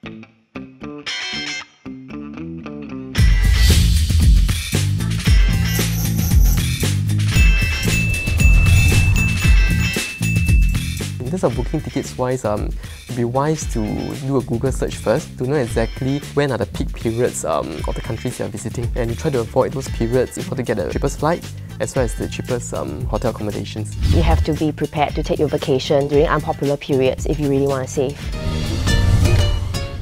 In terms of booking tickets wise, it'd be wise to do a Google search first to know exactly when are the peak periods of the countries you are visiting, and you try to avoid those periods in order to get the cheapest flight as well as the cheapest hotel accommodations. You have to be prepared to take your vacation during unpopular periods if you really want to save.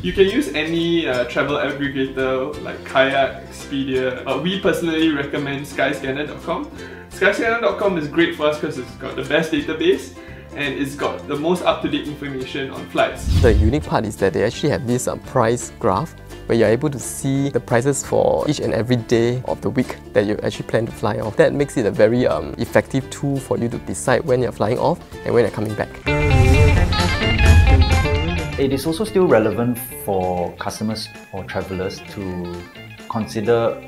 You can use any travel aggregator like Kayak, Expedia. We personally recommend Skyscanner.com. Skyscanner.com is great for us because it's got the best database and it's got the most up-to-date information on flights. The unique part is that they actually have this price graph where you're able to see the prices for each and every day of the week that you actually plan to fly off. That makes it a very effective tool for you to decide when you're flying off and when you're coming back. It is also still relevant for customers or travelers to consider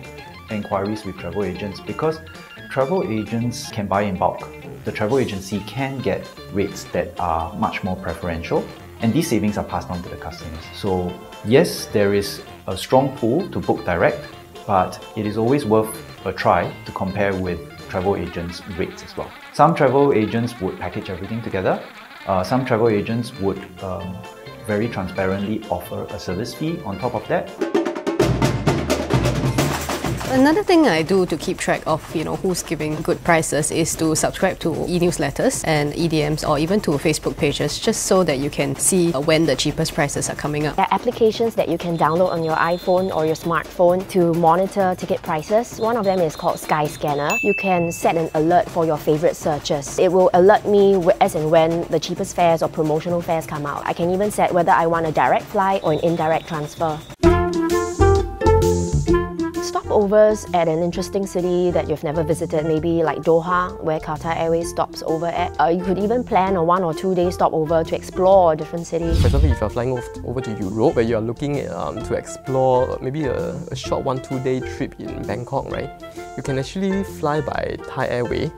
inquiries with travel agents because travel agents can buy in bulk. The travel agency can get rates that are much more preferential, and these savings are passed on to the customers. So yes, there is a strong pull to book direct, but it is always worth a try to compare with travel agents' rates as well. Some travel agents would package everything together. Some travel agents would very transparently offer a service fee on top of that. Another thing I do to keep track of who's giving good prices is to subscribe to e-newsletters and EDMs or even to Facebook pages just so that you can see when the cheapest prices are coming up. There are applications that you can download on your iPhone or your smartphone to monitor ticket prices. One of them is called Skyscanner. You can set an alert for your favorite searches. It will alert me as and when the cheapest fares or promotional fares come out. I can even set whether I want a direct flight or an indirect transfer. Stopovers at an interesting city that you've never visited, maybe like Doha, where Qatar Airways stops over at. You could even plan a 1 or 2 day stopover to explore a different city. For example, if you're flying over to Europe, where you're looking to explore maybe a short 1-2 day trip in Bangkok, right? You can actually fly by Thai Airways.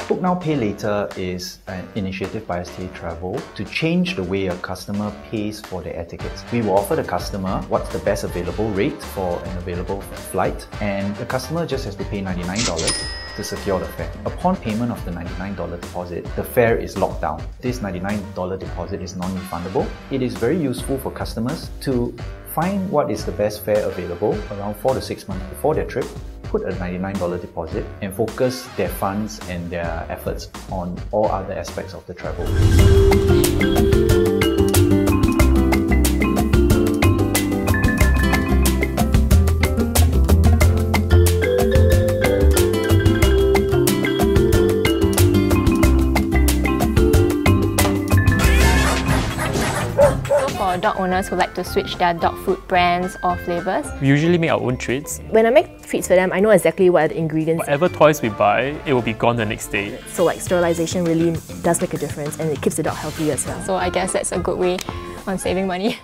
Book Now Pay Later is an initiative by STA Travel to change the way a customer pays for their air tickets. We will offer the customer what's the best available rate for an available flight, and the customer just has to pay $99 to secure the fare. Upon payment of the $99 deposit, the fare is locked down. This $99 deposit is non-refundable. It is very useful for customers to find what is the best fare available around 4 to 6 months before their trip, put a $99 deposit and focus their funds and their efforts on all other aspects of the travel. For dog owners who like to switch their dog food brands or flavours. We usually make our own treats. When I make treats for them, I know exactly what are the ingredients. Whatever toys we buy, it will be gone the next day. So like sterilisation really does make a difference and it keeps the dog healthy as well. So I guess that's a good way on saving money.